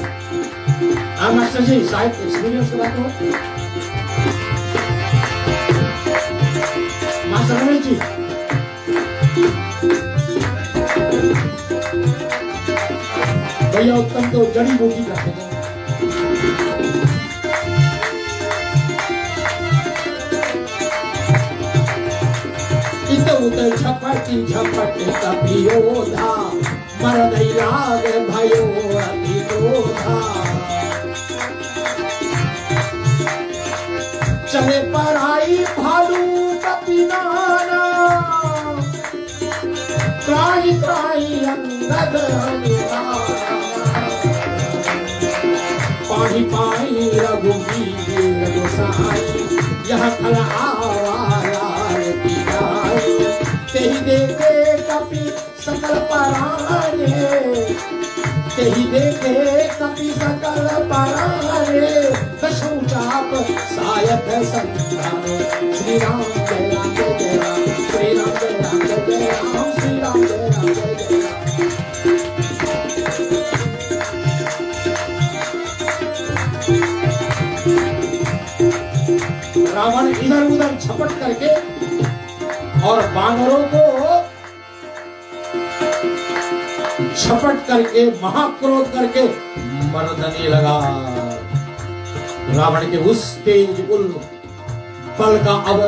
मास्टर जी शायद एक्सपीरियंस की बात हो। मास्टर रमेश जी भैया उत्तम तो जड़ी बूटी रखते हैं। उतर झपटी झपटी कपियोधा मर नहीं लाग भयो अतिरोधा। चले पर आई भालू कपिनाना त्राही त्राही अंगद पाही पाही रघुवीर गोसाई यह खल आवाला तेही देखे कपि सकल पराने, तेही देखे कपि सकल पराने। दशों चाप सायक संताने श्री राम जय राम जय राम, श्री राम जय राम जय राम, श्री राम जय राम जय राम। रावण इधर उधर झपट करके और बानरों को झपट करके महाक्रोध करके मर्दने लगा। रावण के उस तेज उल बल का अब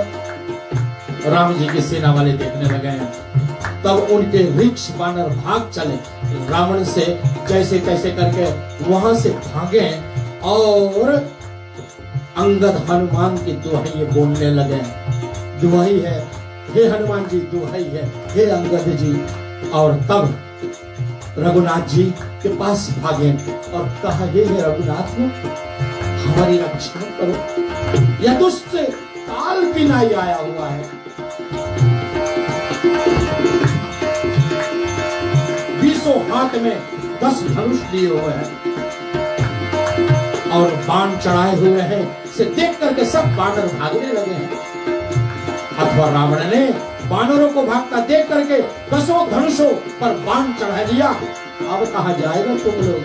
राम जी की सेना वाले देखने लगे हैं। तब उनके वृक्ष बानर भाग चले, रावण से जैसे तैसे करके वहां से भागे और अंगद हनुमान की दुहाई बोलने लगे। दुहाई है हे हनुमान जी, दुहाई है हे अंगद जी। और तब रघुनाथ जी के पास भागे और कहा हे रघुनाथ हमारी रक्षा करो, यह दुष्ट काल की नाई आया हुआ है। 20 हाथ में 10 धनुष लिए हुए हैं और बाण चढ़ाए हुए हैं। से देख करके सब बानर भागने लगे हैं। अथवा रावण ने बानरों को भागता देख करके 10 धनुषों पर बाण चढ़ा दिया। अब कहा जाएगा तुम लोग?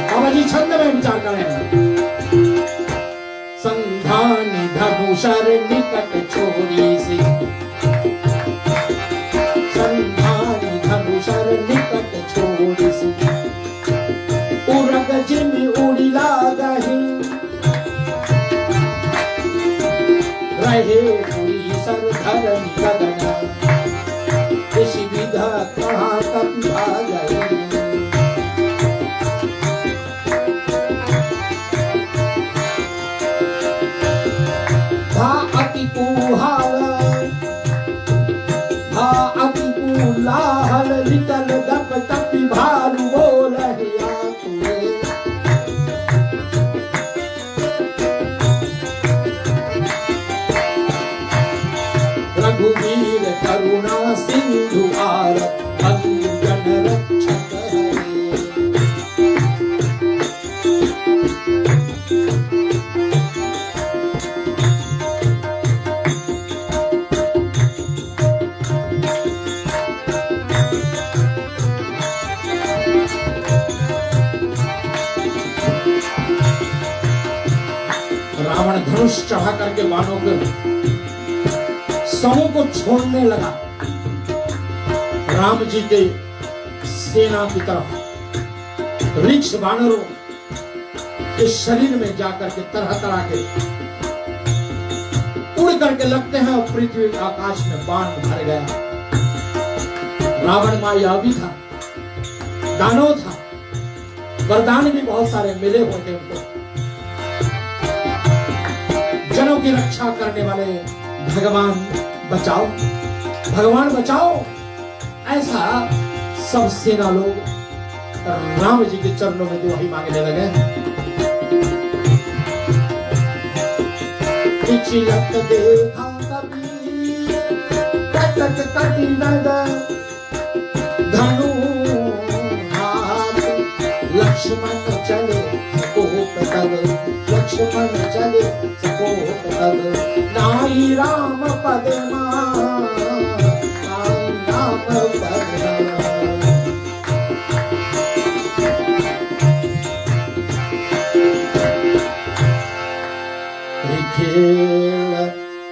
अब जी छंद में विचार करें। संधानी धनुषर निकट छोड़ी सी, संधानी धनुषर निकट छोड़ी सी। उरग जिम उड़ी लागही रहे पूरी सर धरनी गगना। ऋषि विधा कहाँ कपि भागई, भा अति कुहाल भा अति कुलाहल लिटल दप कपि भालू बोलहिया तुए। रघुवीर करुणा सिंधु आर अंजन रक्ष धनुष चढ़ा करके बाणों के समूह को छोड़ने लगा। राम जी के सेना की तरफ ऋक्ष वानरों के शरीर में जाकर के तरह तरह के उड़ करके लगते हैं और पृथ्वी आकाश में बाण भर गया। रावण मायावी था, दानव था, वरदान भी बहुत सारे मिले हुए थे उनको। जनों की रक्षा करने वाले भगवान बचाओ, भगवान बचाओ, ऐसा सब सेना लोग राम जी के चरणों में दुआई मांगने लगे। चिलक देखा कभी कटक कठिन धनु हाथ, लक्ष्मण चले सकोप तब, लक्ष्मण चले सकोप तब, नाई राम पद नाई राम पद।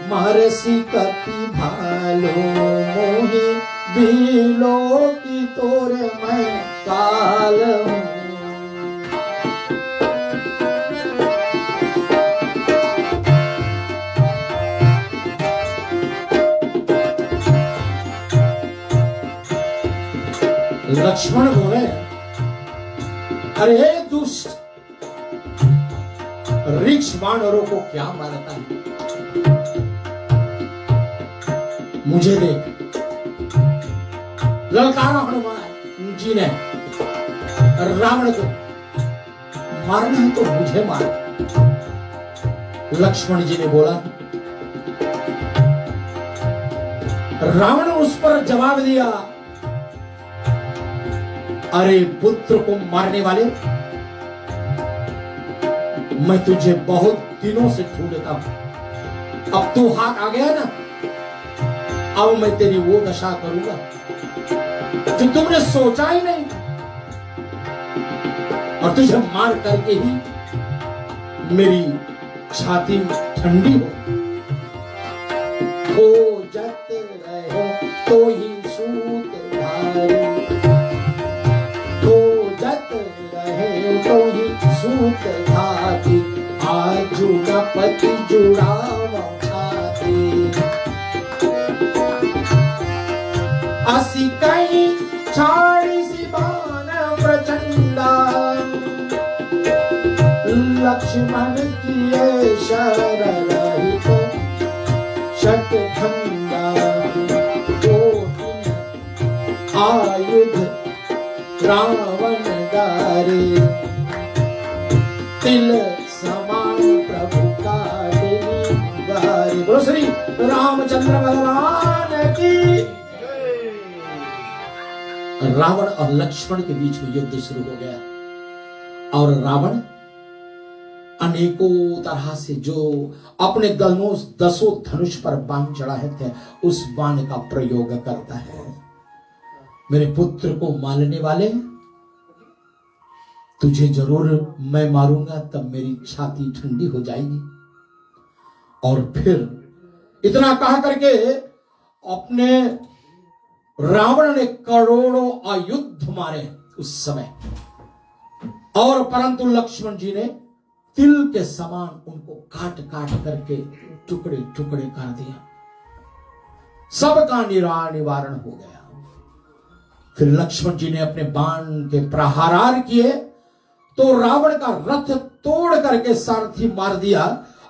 मारसी कपि भालो मोहि बिलो की तोरे मैं काल हूँ। लक्ष्मण बोले, अरे दुष्ट, ऋक्ष वानरों को क्या मारता है? मुझे देख। ललकारा हनुमान जी ने रावण को, मारना है तो मुझे मार। लक्ष्मण जी ने बोला, रावण उस पर जवाब दिया, अरे पुत्र को मारने वाले, मैं तुझे बहुत दिनों से ढूंढता हूं, अब तू हाथ आ गया ना, अब मैं तेरी वो दशा करूंगा जो तुमने सोचा ही नहीं, और तुझे मार करके ही मेरी छाती ठंडी हो जत रहो तो ही सूत धारी, हो जत रहे तो ही सूत धारी, आजू न पति जुड़ावा छाती, असी कहीं छाड़ी सी बाण प्रचंडा, लक्ष्मण किए शररहित शतखंडा, आयुध रावण डारे, तिल समान प्रभु का गारे। बोलो श्री रामचंद्र भगवान की। रावण और लक्ष्मण के बीच में युद्ध शुरू हो गया और रावण अनेकों तरह से जो अपने दसों धनुष पर बाण चढ़ाए थे उस बाण का प्रयोग करता है। मेरे पुत्र को मारने वाले, तुझे जरूर मैं मारूंगा, तब मेरी छाती ठंडी हो जाएगी। और फिर इतना कहा करके अपने रावण ने करोड़ों आयुध मारे उस समय, और परंतु लक्ष्मण जी ने तिल के समान उनको काट काट करके टुकड़े टुकड़े कर दिया। सबका निवारण हो गया। फिर लक्ष्मण जी ने अपने बाण के प्रहार किए तो रावण का रथ तोड़ करके सारथी मार दिया,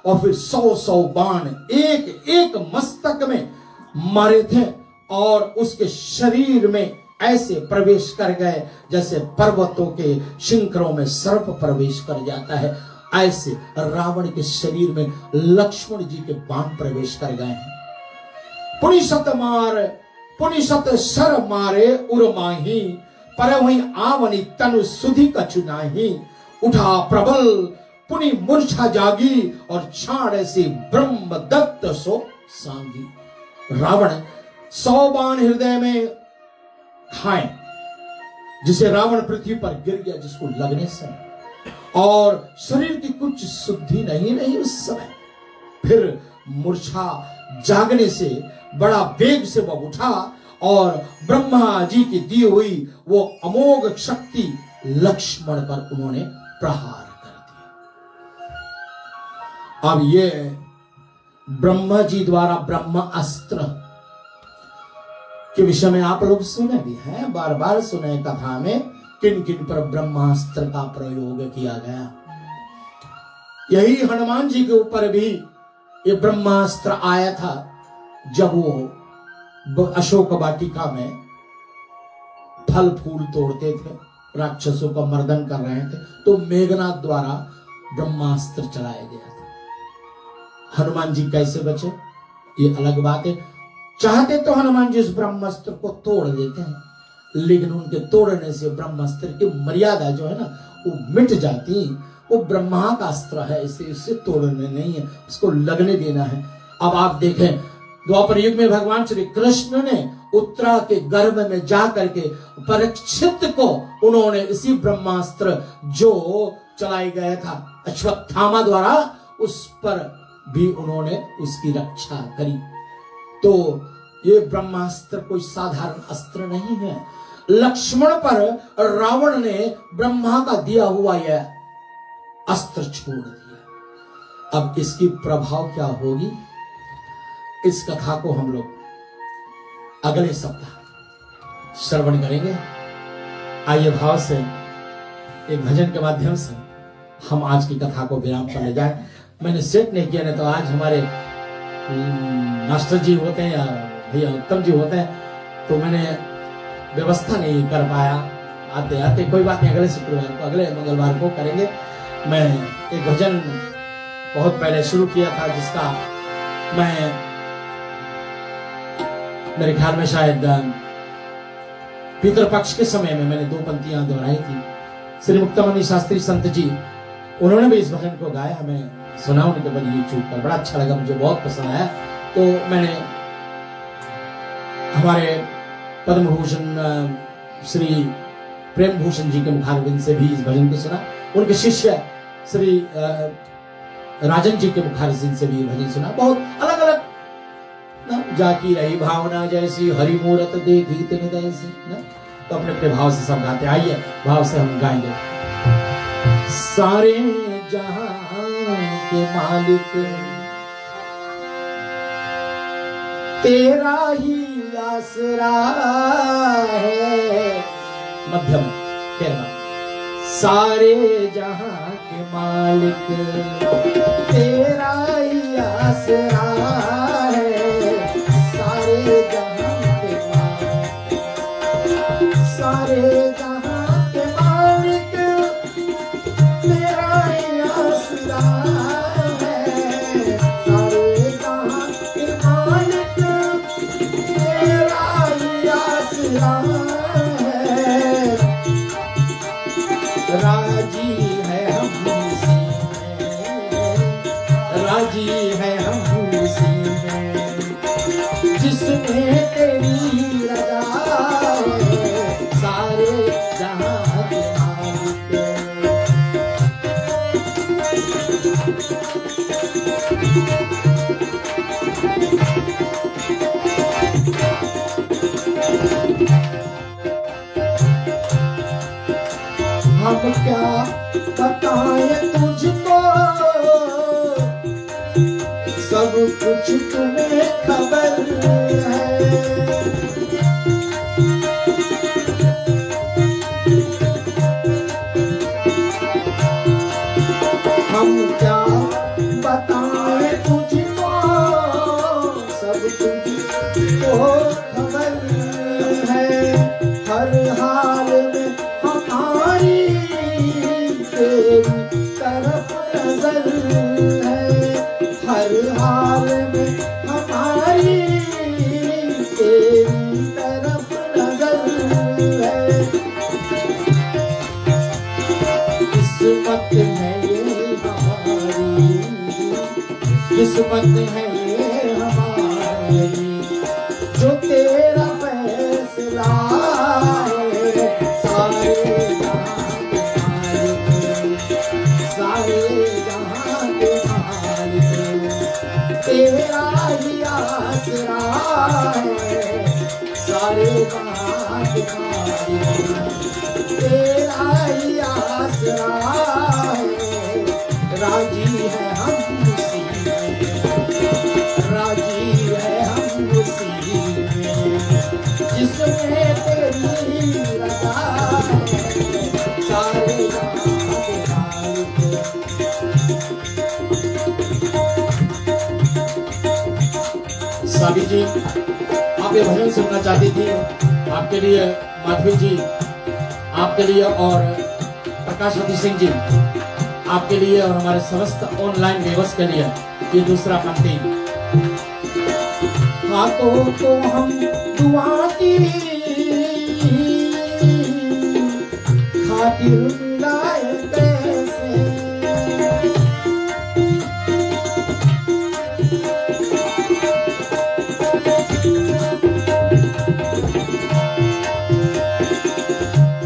और फिर 100 बाण एक एक मस्तक में मारे थे और उसके शरीर में ऐसे प्रवेश कर गए जैसे पर्वतों के शिखरों में सर्प प्रवेश कर जाता है। ऐसे रावण के शरीर में लक्ष्मण जी के बाण प्रवेश कर गए हैं। पुनिशत सर मारे उर्माही, पर वहीं आवनी तनु सुधि कछु नाही, उठा प्रबल पुनि मूर्छा जागी, और छाड़ से ब्रह्म दत्त सो सांगी। रावण 100 बाण हृदय में खाए, जिसे रावण पृथ्वी पर गिर गया, जिसको लगने से, और शरीर की कुछ शुद्धि नहीं रही उस समय। फिर मूर्छा जागने से बड़ा वेग से वह उठा और ब्रह्मा जी की दी हुई वो अमोघ शक्ति लक्ष्मण पर उन्होंने प्रहार कर दिया। अब ये ब्रह्मा जी द्वारा ब्रह्मास्त्र के विषय में आप लोग सुने भी हैं, बार बार सुने कथा में किन किन पर ब्रह्मास्त्र का प्रयोग किया गया। यही हनुमान जी के ऊपर भी ये ब्रह्मास्त्र आया था जब वो अशोक वाटिका में फल फूल तोड़ते थे, राक्षसों का मर्दन कर रहे थे, तो मेघनाथ द्वारा ब्रह्मास्त्र चलाया गया था। हनुमान जी कैसे बचे ये अलग बात है। चाहते तो हनुमान जी उस ब्रह्मास्त्र को तोड़ देते हैं, लेकिन उनके तोड़ने से ब्रह्मास्त्र की मर्यादा जो है ना वो मिट जाती। वो ब्रह्मा का अस्त्र है, इसे तोड़ने नहीं है, उसको लगने देना है। अब आप देखें द्वापर युग में भगवान श्री कृष्ण ने उत्तरा के गर्भ में जाकर के परीक्षित को उन्होंने इसी ब्रह्मास्त्र जो चलाया गया था अश्वत्थामा द्वारा, उस पर भी उन्होंने उसकी रक्षा करी। तो ये ब्रह्मास्त्र कोई साधारण अस्त्र नहीं है। लक्ष्मण पर रावण ने ब्रह्मा का दिया हुआ यह अस्त्र छोड़ दिया। अब इसकी प्रभाव क्या होगी, इस कथा को हम लोग अगले सप्ताह श्रवण करेंगे। आइए भाव से एक भजन के माध्यम से हम आज की कथा को विराम पर ले जाए। मैंने सेट नहीं किया, नहीं तो आज हमारे मास्टर जी होते हैं या भैया उत्तम जी होते हैं, तो मैंने व्यवस्था नहीं कर पाया आते आते। कोई बात नहीं, अगले शुक्रवार को, अगले मंगलवार को करेंगे। मैं एक भजन बहुत पहले शुरू किया था जिसका मैं मेरे ख्याल में शायद पितृपक्ष के समय में मैंने 2 पंक्तियां दोहराई थी। श्री मुक्तामणि शास्त्री संत जी उन्होंने भी इस भजन को गाया, हमें सुना उनके बनी यूट्यूब पर, बड़ा अच्छा लगा, मुझे बहुत पसंद आया। तो मैंने हमारे पद्म भूषण श्री प्रेम भूषण जी के मुखारविंद से भी इस भजन को सुना, उनके शिष्य श्री राजन जी के मुखारविंद से भी भजन सुना। बहुत अलग अलग जाकी रही भावना जैसी हरि मूरत देखी तिन तैसी, तो अपने अपने भाव से सब गाते। आइए भाव से हम गाएंगे। सारे जहां के मालिक तेरा ही आसरा है। मध्यम कहना, सारे जहां के मालिक तेरा ही आसरा है। सारे जहां के मालिक, सारे जहां के मालिक तेरा ही आसरा है। सारे जहां के मालिक तेरा ही आसरा है। राजी है हम उसी में, राजी है हम उसी में जिसमें तेरी रजा है। सारे जहां के मालिक, हम क्या बताएं तुझको, सब कुछ तुम्हें खबर है। हम क्या बताएं तुझको, सब तुझको खबर है। हर हाल में हमारी तेरी तरफ नजर है। हर हाल में हमारी तेरी तरफ नजर है। किस्मत है ये हमारी, किस्मत है ये हमारी, जो तेरा फैसला है। सारे जहां के मालिक, सारे जहां के मालिक तेरा ही आसरा है, सारे जहां के मालिक तेरा ही आसरा है, राजी है हम उसी में, राजी है हम उसी में, जिसमें तेरी रजा है, सारे जहां के मालिक। साबी जी, आप ये भजन सुनना चाहती थी, आपके लिए माधवी जी, आपके लिए और प्रकाशवती सिंह जी, आपके लिए और हमारे समस्त ऑनलाइन व्यूअर्स के लिए ये दूसरा पंक्ति। हाथों को हम दुआ की खातिर मिलाए कैसे,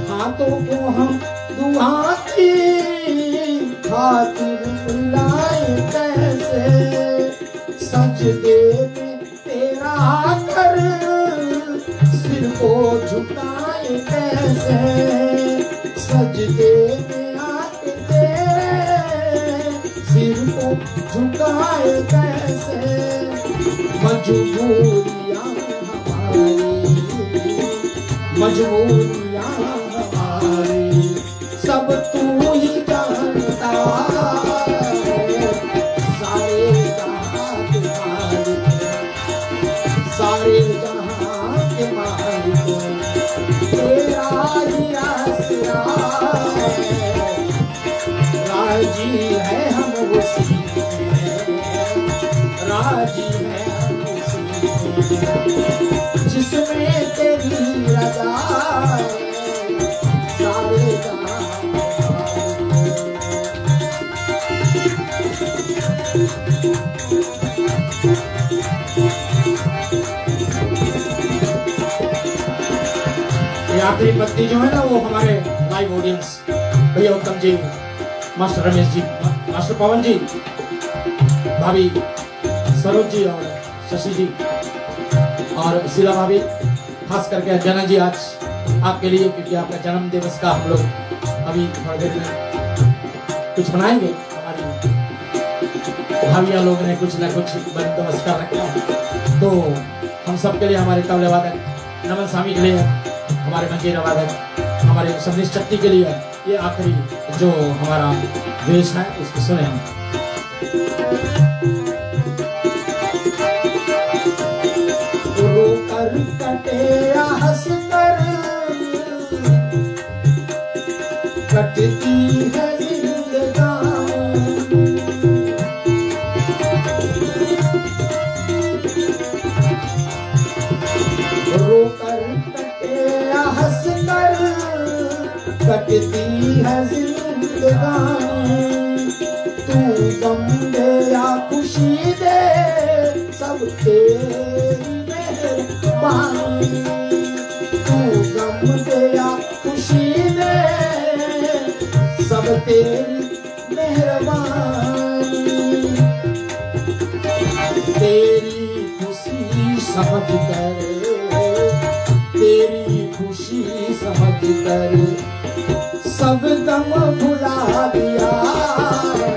हाथों को हम दुआ की खातिर मिलाए कैसे, सजदे में तेरा कर सिर को झुकाए कैसे, सजदे में आके तेरे सिर को झुकाए कैसे, मजबूरियां हमारी, मजबूरियां हमारी सब तू ही जानता है, सारे जहां के मालिक, सारे जहां के मालिक, तेरा ही आसरा है, राजी है हम उसी में, राजी है हम उसी में, जिसमें तेरी रजा है, सारे जहां आखिरी पत्ती जो है ना, वो हमारे लाइव ऑडियंस भैया उत्तम जी, मास्टर रमेश जी, मास्टर पवन जी, भाभी सरोज जी और शशि जी और शीला भाभी, खास करके जना जी आज आपके लिए, क्योंकि आपका जन्म दिवस का हम लोग अभी थोड़ी देर में कुछ बनाएंगे। हमारी भाभिया लोग ने कुछ न कुछ बंदोबस्त कर रखा है, तो हम सबके लिए, हमारे तबले वादक नमन स्वामी के लिए, हमारे मंजीरा वादक, हमारे सबनी शक्ति के लिए ये आखिरी जो हमारा वेश है उसको सुने हम। रो कर कटे या हंस कर कटती है जिंदगानी, रो कर हंस कर कटती है जिंदगानी, तू गम दे या खुशी दे सब तेरी मेहरबानी, तू गम दे या खुशी दे सब तेरी मेहरबानी, तेरी खुशी समझ कर, तेरी खुशी समझ कर सब दम भुला दिया है,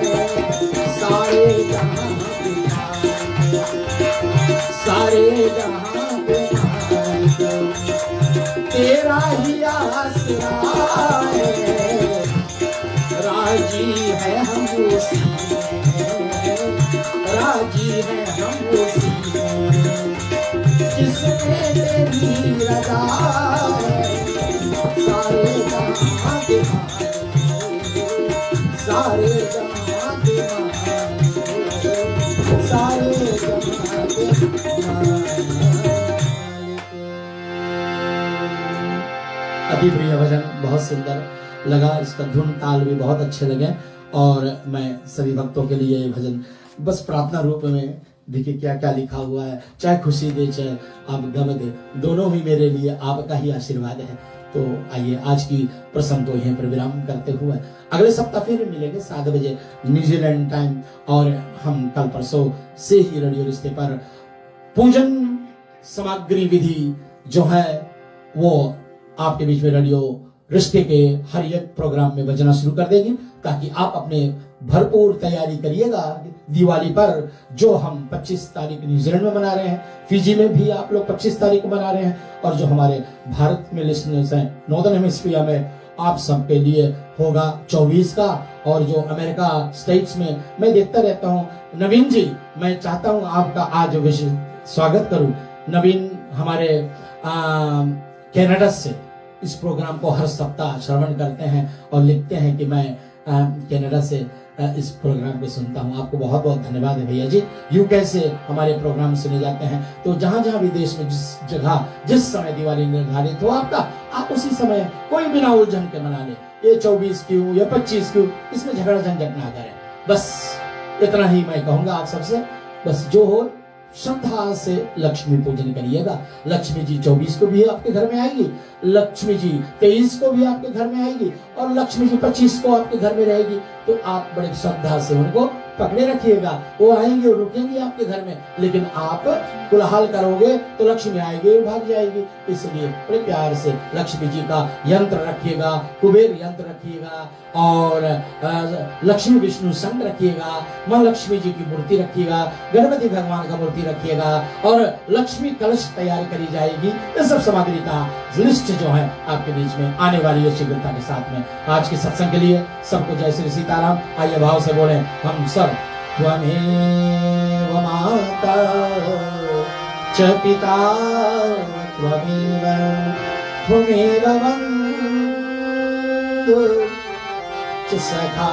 सारे जहां के मालिक, सारे जहां के मालिक, तेरा ही आसरा है, राजी है हम उसी में, राजी है हम उसी में, जिसमें तेरी रजा है, सारे जहां के मालिक, सारे जहां के मालिक, सारे जहां के मालिक। अति प्रिय भजन, बहुत सुंदर लगा, इसका धुन ताल भी बहुत अच्छे लगे, और मैं सभी भक्तों के लिए ये भजन बस प्रार्थना रूप में, देखिए क्या क्या लिखा हुआ है, चाहे खुशी दे चाहे आप गम दे, दोनों ही मेरे लिए आपका ही आशीर्वाद है। तो आइए आज की प्रसंग को यहीं पर विराम करते हुए अगले सप्ताह फिर मिलेंगे 7 बजे न्यूजीलैंड टाइम, और हम कल परसों से ही रेडियो रिश्ते पर पूजन सामग्री विधि जो है वो आपके बीच में रेडियो रिश्ते के हर एक प्रोग्राम में बजना शुरू कर देंगे, ताकि आप अपने भरपूर तैयारी करिएगा दिवाली पर, जो हम 25 तारीख न्यूजीलैंड में मना रहे हैं, फिजी में भी आप लोग 25 तारीख को मना रहे हैं, और जो हमारे भारत में लिसनर्स हैं नॉर्दर्न हेमिस्फीयर में आप सबके लिए होगा 24 का, और जो अमेरिका स्टेट्स में मैं देखता रहता हूँ। नवीन जी, मैं चाहता हूँ आपका आज विशेष स्वागत करूं। नवीन हमारे कनाडा से इस प्रोग्राम को हर सप्ताह श्रवण करते हैं और लिखते हैं कि मैं कनाडा से इस प्रोग्राम को सुनता हूं। आपको बहुत बहुत धन्यवाद है भैया जी। यूके से हमारे प्रोग्राम सुने जाते हैं, तो जहां जहां भी देश में जिस जगह जिस समय दिवाली निर्धारित हो आपका, आप उसी समय कोई बिना उलझन के मना ले। ये 24 क्यों या 25 क्यों, इसमें झगड़ा झंझट ना करें। बस इतना ही मैं कहूंगा आप सबसे। बस जो हो श्रद्धा से लक्ष्मी पूजन करिएगा। लक्ष्मी जी 24 को भी आपके घर में आएगी, लक्ष्मी जी 23 को भी आपके घर में आएगी, और लक्ष्मी जी 25 को आपके घर में रहेगी। तो आप बड़े श्रद्धा से उनको पकड़े रखिएगा। वो आएंगे और रुकेंगे आपके घर में, लेकिन आप कुलाहल करोगे तो लक्ष्मी आएगी और भाग जाएगी। इसलिए बड़े प्यार से लक्ष्मी जी का यंत्र रखिएगा, कुबेर यंत्र रखिएगा, और लक्ष्मी विष्णु संग रखिएगा, माँ लक्ष्मी जी की मूर्ति रखिएगा, गणपति भगवान का मूर्ति रखिएगा, और लक्ष्मी कलश तैयार करी जाएगी। इस सब सामग्री का लिस्ट जो है आपके बीच में आने वाली है शीघ्रता के साथ में। आज के सत्संग के लिए सबको जय श्री सीताराम। आइए भाव से बोले हम सब। त्वमेव माता च पिता त्वमेव त्वमेव बन्धु च सखा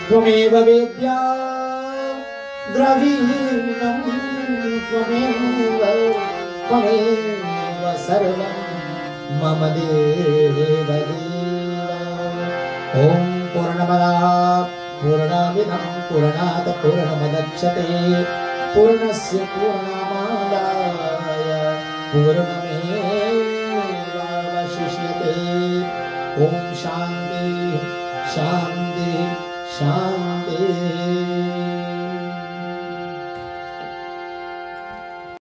त्वमेव वेद्या द्रविणं त्वमेव सर्वं मम देव ओम पूर्णमदा पूर्णमिदं पूर्णात् पूर्णमुदच्यते पूर्णस्य पूर्णमादाय पूर्णमेवावशिष्यते। ओम शांति शांति शांति।